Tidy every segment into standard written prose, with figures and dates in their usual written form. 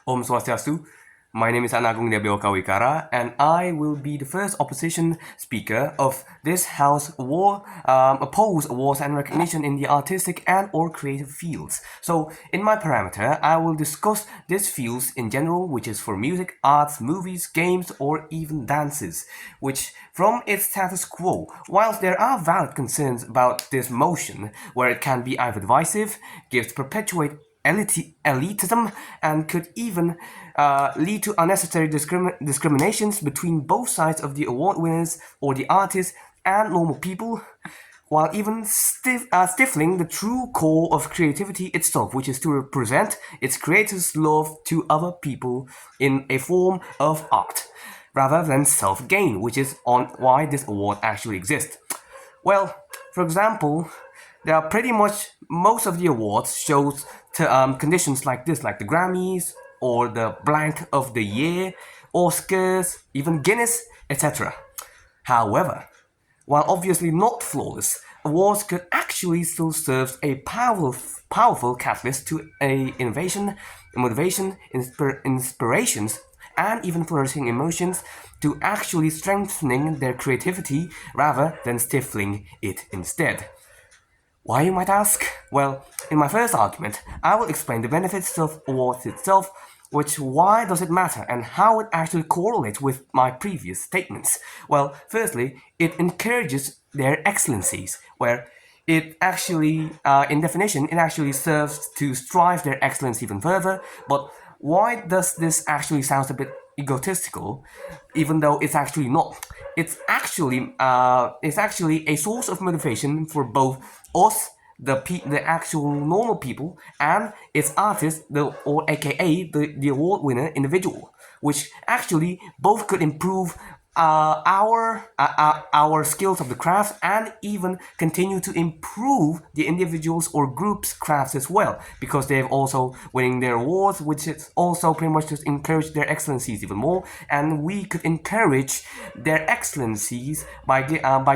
Om Swastiastu. My name is Agung Wikara, and I will be the first opposition speaker of this House oppose awards and recognition in the artistic and/or creative fields. So, in my parameter, I will discuss these fields in general, which is for music, arts, movies, games, or even dances, which, from its status quo, whilst there are valid concerns about this motion, where it can be either divisive, gives perpetuate elitism, and could even lead to unnecessary discriminations between both sides of the award winners or the artists and normal people, while even stifling the true core of creativity itself, which is to represent its creator's love to other people in a form of art, rather than self-gain, which is on why this award actually exists. Well, for example, there are pretty much most of the awards shows conditions like this, like the Grammys or the blank of the year, Oscars, even Guinness, etc. However, while obviously not flawless, awards could actually still serve a powerful catalyst to a innovation, motivation, inspirations, and even flourishing emotions to actually strengthening their creativity rather than stifling it instead. Why, you might ask? Well, in my first argument, I will explain the benefits of awards itself, which why does it matter and how it actually correlates with my previous statements. Well, firstly, it encourages their excellencies, where it actually, in definition, it actually serves to strive their excellence even further. But why does this actually sound a bit egotistical, even though it's actually not? It's actually a source of motivation for both us, the actual normal people, and its artist, or AKA the award winner individual, which actually both could improve our skills of the craft and even continue to improve the individuals or groups crafts as well, because they've also winning their awards, which is also pretty much just encourage their excellencies even more, and we could encourage their excellencies by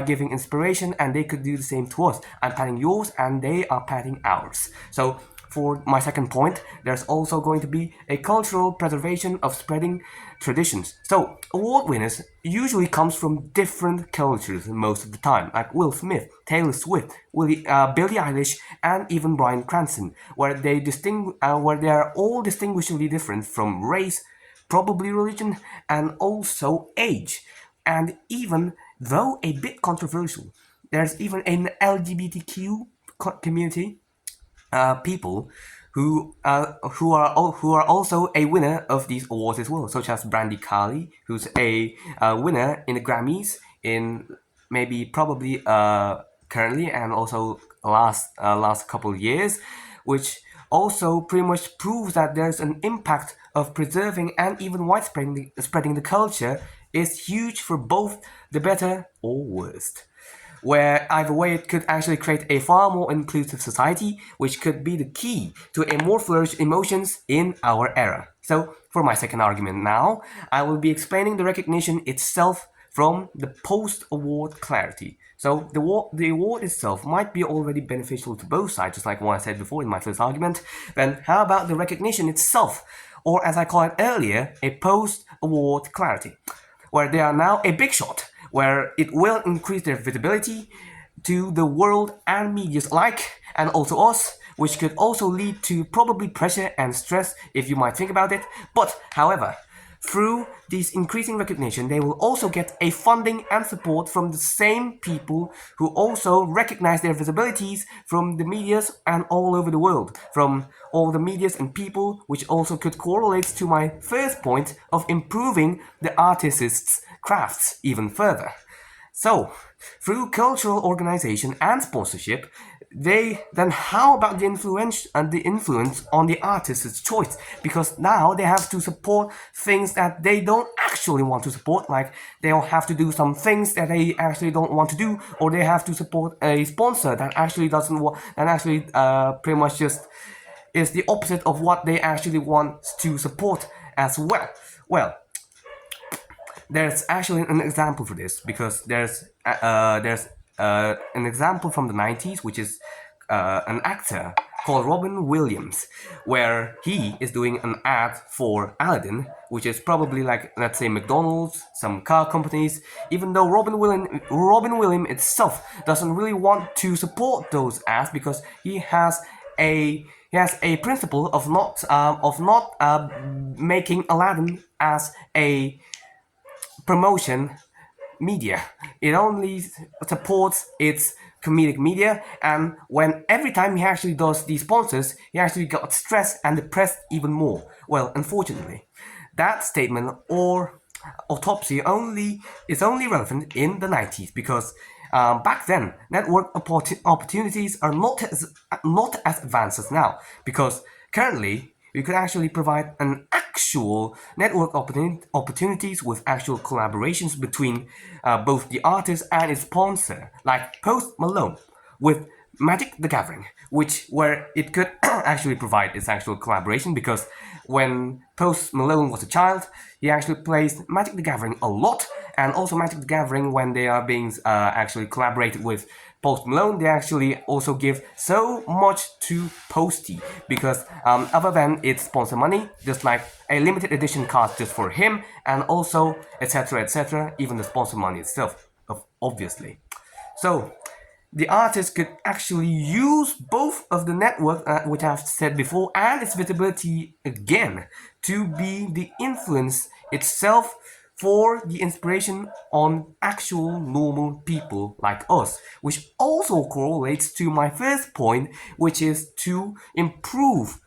giving inspiration, and they could do the same to us. I'm patting yours and they are patting ours. So for my second point, there's also going to be a cultural preservation of spreading traditions. So, award winners usually comes from different cultures most of the time, like Will Smith, Taylor Swift, Billie Eilish, and even Bryan Cranston, where where they are all distinguishably different from race, probably religion, and also age. And even though a bit controversial, there's even an LGBTQ community people who are also a winner of these awards as well, such as Brandy Carly, who's a winner in the Grammys in maybe probably currently and also last couple of years, which also pretty much proves that there's an impact of preserving and even widespreading spreading the culture is huge for both the better or worst, where either way it could actually create a far more inclusive society, which could be the key to a more flourished emotions in our era. So, for my second argument now, I will be explaining the recognition itself from the post-award clarity. So, the award itself might be already beneficial to both sides, just like what I said before in my first argument. Then, how about the recognition itself, or as I called it earlier, a post-award clarity, where they are now a big shot, where it will increase their visibility to the world and medias alike, and also us, which could also lead to probably pressure and stress if you might think about it. But, however, through this increasing recognition, they will also get a funding and support from the same people who also recognize their visibilities from the medias and all over the world, from all the medias and people, which also could correlate to my first point of improving the artist's crafts even further. So, through cultural organization and sponsorship, how about the influence on the artist's choice? Because now they have to support things that they don't actually want to support, like they'll have to do some things that they actually don't want to do, or they have to support a sponsor that actually doesn't want, and actually pretty much just is the opposite of what they actually want to support as well. Well, there's actually an example for this, because there's an example from the 90s, which is an actor called Robin Williams, where he is doing an ad for Aladdin, which is probably like, let's say, McDonald's, some car companies, even though Robin Williams itself doesn't really want to support those ads because he has a principle of not making Aladdin as a promotion media. It only supports its comedic media, and when every time he actually does these sponsors, he actually got stressed and depressed even more. Well, unfortunately, that statement or autopsy is only relevant in the 90s because back then network opportunities are not as advanced as now, because currently you could actually provide an actual network opportunities with actual collaborations between both the artist and its sponsor, like Post Malone with Magic the Gathering, where it could actually provide its actual collaboration, because when Post Malone was a child, he actually plays Magic the Gathering a lot, and also Magic the Gathering, when they are being actually collaborated with Post Malone, they actually also give so much to Posty, because other than its sponsor money, just like a limited edition card just for him, and also etc., even the sponsor money itself, obviously. So the artist could actually use both of the network, which I've said before, and its visibility again, to be the influence itself for the inspiration on actual normal people like us, which also correlates to my first point, which is to improve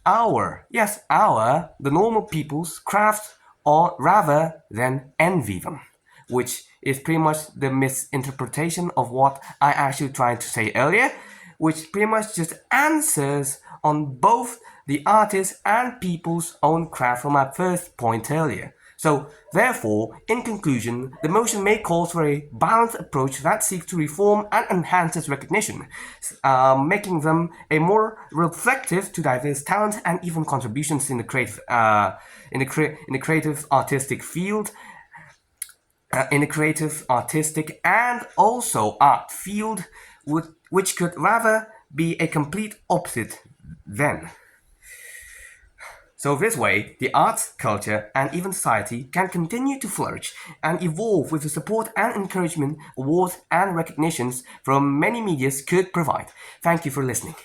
the normal people's craft, or rather than envy them, which is pretty much the misinterpretation of what I actually tried to say earlier, which pretty much just answers on both the artist and people's own craft from my first point earlier. So, therefore, in conclusion, the motion may call for a balanced approach that seeks to reform and enhances recognition, making them a more reflective to diverse talent and even contributions in the creative artistic field, in the creative, artistic, and also art field, which could rather be a complete opposite then. So this way, the arts, culture, and even society can continue to flourish and evolve with the support and encouragement awards and recognitions from many medias could provide. Thank you for listening.